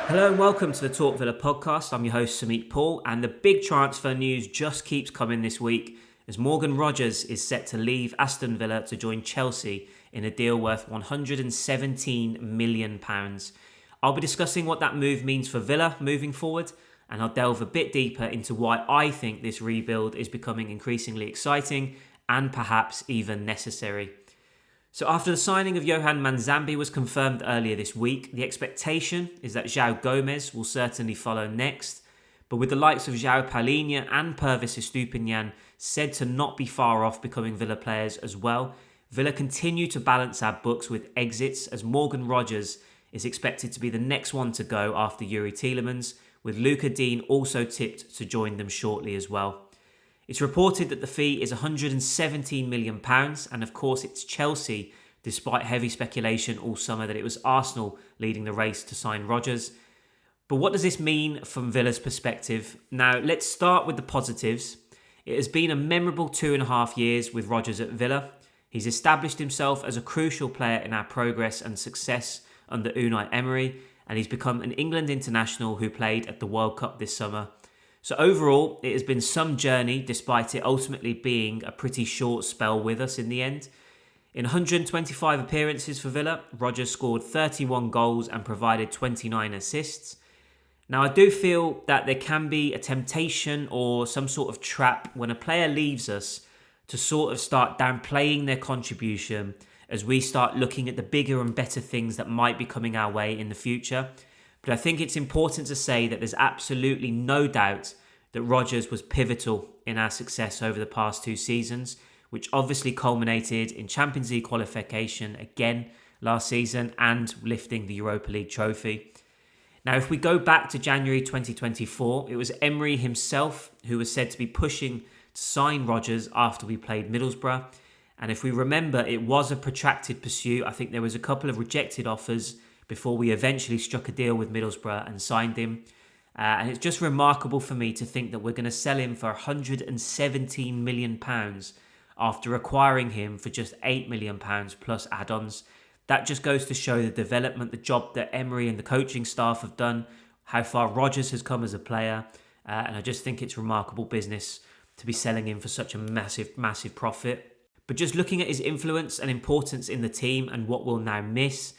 Hello and welcome to the Talk Villa podcast. I'm your host Samit Paul, and the big transfer news just keeps coming this week as Morgan Rogers is set to leave Aston Villa to join Chelsea in a deal worth £117 million. I'll be discussing what that move means for Villa moving forward, and I'll delve a bit deeper into why I think this rebuild is becoming increasingly exciting and perhaps even necessary. So after the signing of Johan Manzambi was confirmed earlier this week, the expectation is that João Gomes will certainly follow next. But with the likes of João Palhinha and Pervis Estupiñán said to not be far off becoming Villa players as well, Villa continue to balance our books with exits as Morgan Rogers is expected to be the next one to go after Youri Tielemans, with Luca Dean also tipped to join them shortly as well. It's reported that the fee is £117 million, and of course it's Chelsea, despite heavy speculation all summer that it was Arsenal leading the race to sign Rodgers. But what does this mean from Villa's perspective? Now, let's start with the positives. It has been a memorable 2.5 years with Rodgers at Villa. He's established himself as a crucial player in our progress and success under Unai Emery, and he's become an England international who played at the World Cup this summer. So overall, it has been some journey, despite it ultimately being a pretty short spell with us in the end. In 125 appearances for Villa, Rodgers scored 31 goals and provided 29 assists. Now, I do feel that there can be a temptation or some sort of trap when a player leaves us to sort of start downplaying their contribution as we start looking at the bigger and better things that might be coming our way in the future. But I think it's important to say that there's absolutely no doubt that Rodgers was pivotal in our success over the past 2 seasons, which obviously culminated in Champions League qualification again last season and lifting the Europa League trophy. Now, if we go back to January 2024, it was Emery himself who was said to be pushing to sign Rodgers after we played Middlesbrough. And if we remember, it was a protracted pursuit. I think there was a couple of rejected offers before we eventually struck a deal with Middlesbrough and signed him. And it's just remarkable for me to think that we're going to sell him for £117 million after acquiring him for just £8 million plus add-ons. That just goes to show the development, the job that Emery and the coaching staff have done, how far Rodgers has come as a player. And I just think it's remarkable business to be selling him for such a massive, massive profit. But just looking at his influence and importance in the team and what we'll now miss,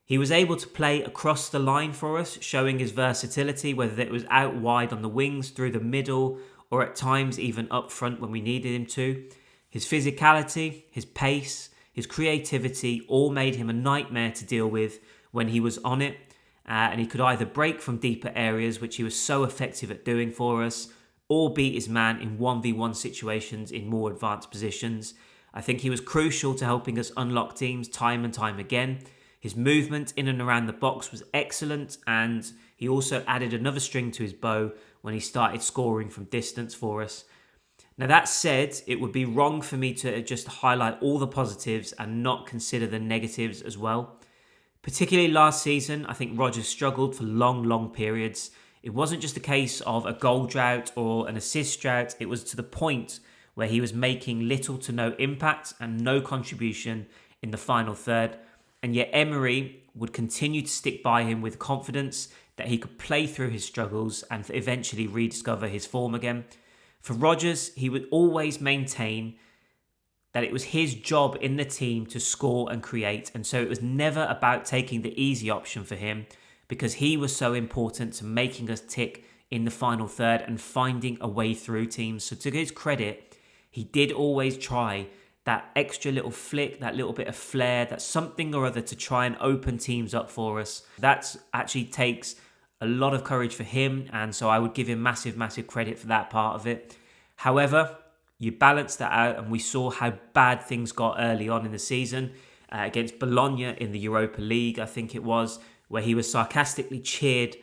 he was able to play across the line for us, showing his versatility, whether it was out wide on the wings, through the middle, or at times even up front when we needed him to. His physicality, his pace, his creativity all made him a nightmare to deal with when he was on it. And he could either break from deeper areas, which he was so effective at doing for us, or beat his man in 1v1 situations in more advanced positions. I think he was crucial to helping us unlock teams time and time again. His movement in and around the box was excellent, and he also added another string to his bow when he started scoring from distance for us. Now, that said, it would be wrong for me to just highlight all the positives and not consider the negatives as well. Particularly last season, I think Rodgers struggled for long periods. It wasn't just a case of a goal drought or an assist drought. It was to the point where he was making little to no impact and no contribution in the final third. And yet Emery would continue to stick by him with confidence that he could play through his struggles and eventually rediscover his form again. For Rodgers, he would always maintain that it was his job in the team to score and create. And so it was never about taking the easy option for him, because he was so important to making us tick in the final third and finding a way through teams. So to his credit, he did always try that extra little flick, that little bit of flair, that something or other to try and open teams up for us. That actually takes a lot of courage for him, and so I would give him massive credit for that part of it. However, you balance that out, and we saw how bad things got early on in the season against Bologna in the Europa League, I think it was, where he was sarcastically cheered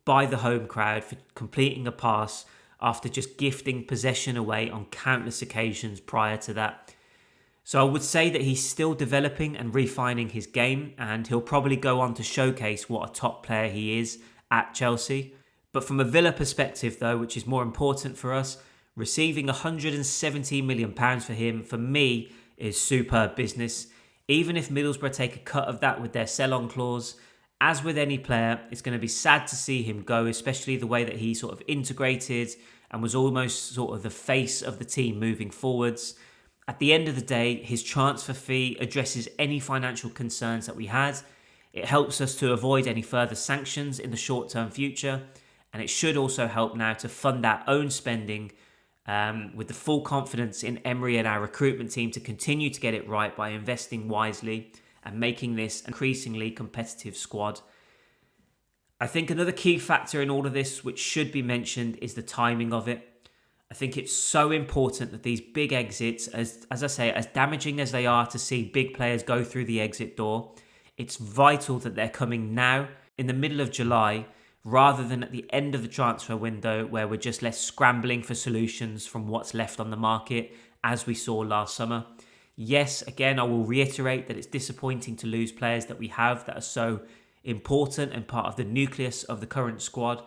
by the home crowd for completing a pass after just gifting possession away on countless occasions prior to that. So I would say that he's still developing and refining his game, and he'll probably go on to showcase what a top player he is at Chelsea. But from a Villa perspective though, which is more important for us, receiving £117 million for him, for me, is superb business. Even if Middlesbrough take a cut of that with their sell-on clause, as with any player, it's going to be sad to see him go, especially the way that he sort of integrated and was almost sort of the face of the team moving forwards. At the end of the day, his transfer fee addresses any financial concerns that we had. It helps us to avoid any further sanctions in the short-term future, and it should also help now to fund our own spending with the full confidence in Emery and our recruitment team to continue to get it right by investing wisely and making this an increasingly competitive squad. I think another key factor in all of this, which should be mentioned, is the timing of it. I think it's so important that these big exits, as I say, as damaging as they are to see big players go through the exit door, it's vital that they're coming now in the middle of July rather than at the end of the transfer window where we're just left scrambling for solutions from what's left on the market, as we saw last summer. Yes, again, I will reiterate that it's disappointing to lose players that we have that are so important and part of the nucleus of the current squad.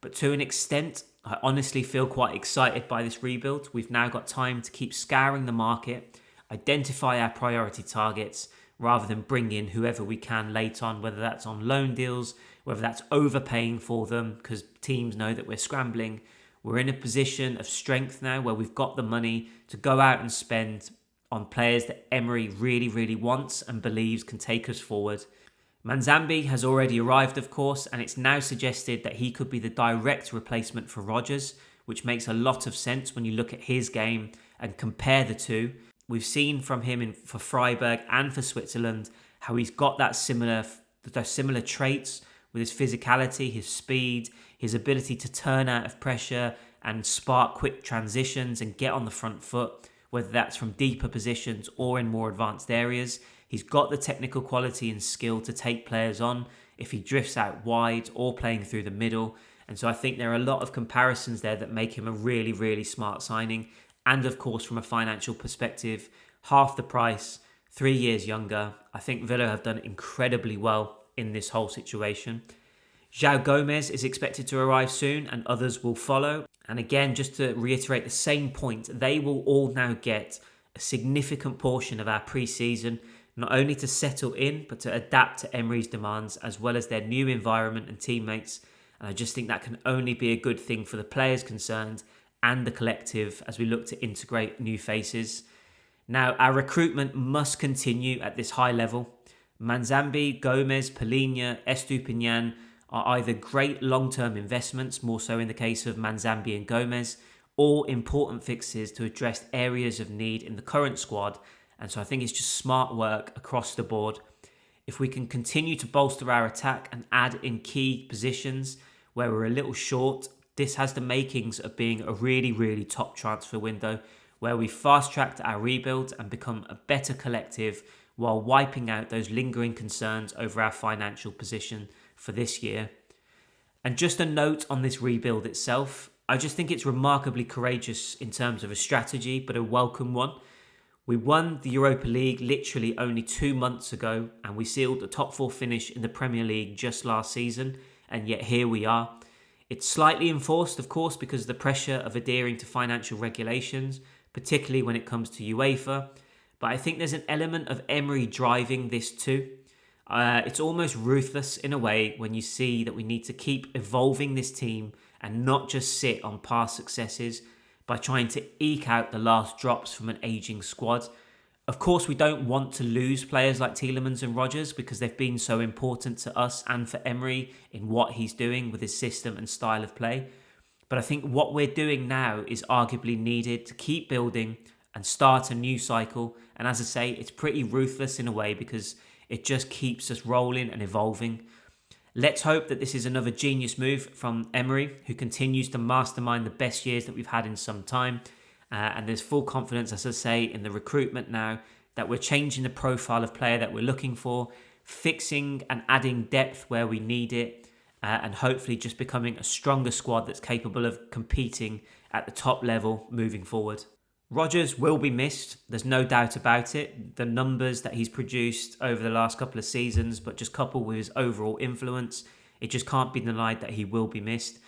But to an extent, I honestly feel quite excited by this rebuild. We've now got time to keep scouring the market, identify our priority targets, rather than bring in whoever we can late on, whether that's on loan deals, whether that's overpaying for them because teams know that we're scrambling. We're in a position of strength now where we've got the money to go out and spend on players that Emery really, really wants and believes can take us forward. Manzambi has already arrived, of course, and it's now suggested that he could be the direct replacement for Rodgers, which makes a lot of sense when you look at his game and compare the two. We've seen from him for Freiburg and for Switzerland how he's got those similar traits with his physicality, his speed, his ability to turn out of pressure and spark quick transitions and get on the front foot, whether that's from deeper positions or in more advanced areas. He's got the technical quality and skill to take players on if he drifts out wide or playing through the middle. And so I think there are a lot of comparisons there that make him a really, really smart signing. And of course, from a financial perspective, half the price, 3 years younger. I think Villa have done incredibly well in this whole situation. João Gomez is expected to arrive soon and others will follow. And again, just to reiterate the same point, they will all now get a significant portion of our pre-season, not only to settle in, but to adapt to Emery's demands, as well as their new environment and teammates. And I just think that can only be a good thing for the players concerned and the collective as we look to integrate new faces. Now, our recruitment must continue at this high level. Manzambi, Gomez, Palhinha, Estupiñán are either great long-term investments, more so in the case of Manzambi and Gomez, or important fixes to address areas of need in the current squad. And so I think it's just smart work across the board. If we can continue to bolster our attack and add in key positions where we're a little short, this has the makings of being a really, really top transfer window where we fast-tracked our rebuild and become a better collective while wiping out those lingering concerns over our financial position for this year. And just a note on this rebuild itself, I just think it's remarkably courageous in terms of a strategy, but a welcome one. We won the Europa League literally only 2 months ago, and we sealed a top 4 finish in the Premier League just last season, and yet here we are. It's slightly enforced, of course, because of the pressure of adhering to financial regulations, particularly when it comes to UEFA. But I think there's an element of Emery driving this too. It's almost ruthless in a way when you see that we need to keep evolving this team and not just sit on past successes by trying to eke out the last drops from an ageing squad. Of course, we don't want to lose players like Tielemans and Rodgers because they've been so important to us and for Emery in what he's doing with his system and style of play. But I think what we're doing now is arguably needed to keep building and start a new cycle. And as I say, it's pretty ruthless in a way because it just keeps us rolling and evolving. Let's hope that this is another genius move from Emery, who continues to mastermind the best years that we've had in some time. And there's full confidence, as I say, in the recruitment now that we're changing the profile of player that we're looking for, fixing and adding depth where we need it, and hopefully just becoming a stronger squad that's capable of competing at the top level moving forward. Rodgers will be missed, there's no doubt about it. The numbers that he's produced over the last couple of seasons, but just coupled with his overall influence, it just can't be denied that he will be missed.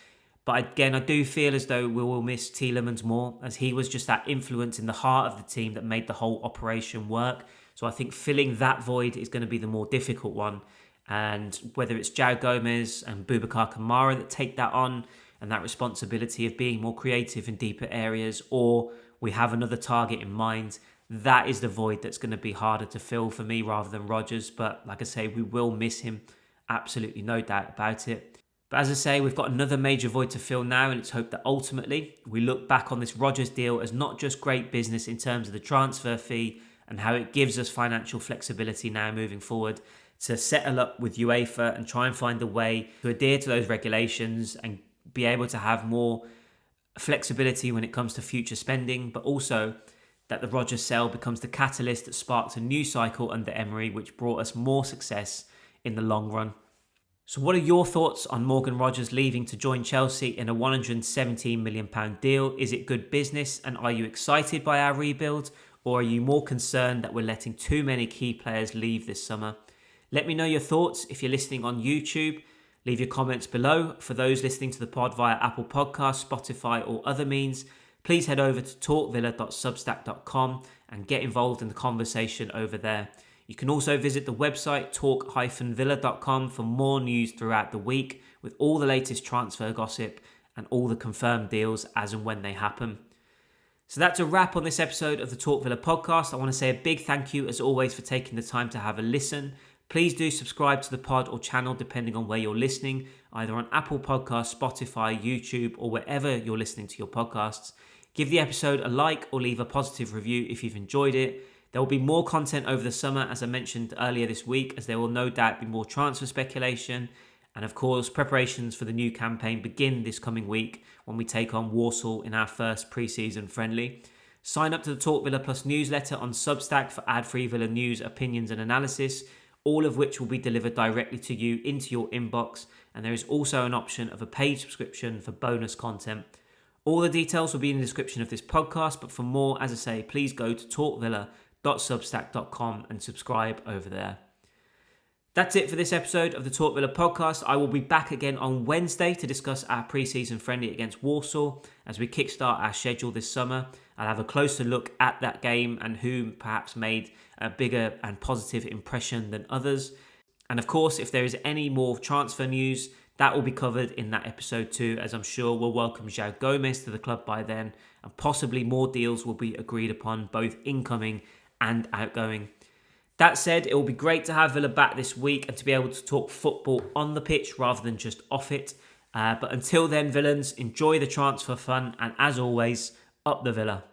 But again, I do feel as though we will miss Tielemans more, as he was just that influence in the heart of the team that made the whole operation work. So I think filling that void is going to be the more difficult one. And whether it's João Gomez and Boubacar Kamara that take that on and that responsibility of being more creative in deeper areas, or we have another target in mind, that is the void that's going to be harder to fill for me rather than Rodgers. But like I say, we will miss him. Absolutely no doubt about it. But as I say, we've got another major void to fill now, and it's hoped that ultimately we look back on this Rodgers deal as not just great business in terms of the transfer fee and how it gives us financial flexibility now moving forward to settle up with UEFA and try and find a way to adhere to those regulations and be able to have more flexibility when it comes to future spending, but also that the Rodgers sale becomes the catalyst that sparked a new cycle under Emery, which brought us more success in the long run. So what are your thoughts on Morgan Rodgers leaving to join Chelsea in a £117 million deal? Is it good business, and are you excited by our rebuild, or are you more concerned that we're letting too many key players leave this summer? Let me know your thoughts if you're listening on YouTube. Leave your comments below. For those listening to the pod via Apple Podcasts, Spotify or other means, please head over to talkvilla.substack.com and get involved in the conversation over there. You can also visit the website talk-villa.com for more news throughout the week with all the latest transfer gossip and all the confirmed deals as and when they happen. So that's a wrap on this episode of the Talk Villa podcast. I want to say a big thank you as always for taking the time to have a listen. Please do subscribe to the pod or channel depending on where you're listening, either on Apple Podcasts, Spotify, YouTube, or wherever you're listening to your podcasts. Give the episode a like or leave a positive review if you've enjoyed it. There will be more content over the summer, as I mentioned earlier this week, as there will no doubt be more transfer speculation. And of course, preparations for the new campaign begin this coming week when we take on Walsall in our first pre-season friendly. Sign up to the Talk Villa Plus newsletter on Substack for ad-free Villa news, opinions and analysis, all of which will be delivered directly to you into your inbox. And there is also an option of a paid subscription for bonus content. All the details will be in the description of this podcast, but for more, as I say, please go to talkvilla.substack.com and subscribe over there. That's it for this episode of the Talk Villa podcast. I will be back again on Wednesday to discuss our pre-season friendly against Walsall as we kickstart our schedule this summer. I'll have a closer look at that game and who perhaps made a bigger and positive impression than others. And of course, if there is any more transfer news, that will be covered in that episode too, as I'm sure we'll welcome João Gomez to the club by then, and possibly more deals will be agreed upon, both incoming and outgoing. That said, it will be great to have Villa back this week and to be able to talk football on the pitch rather than just off it. But until then, villains, enjoy the transfer fun, and as always, up the Villa.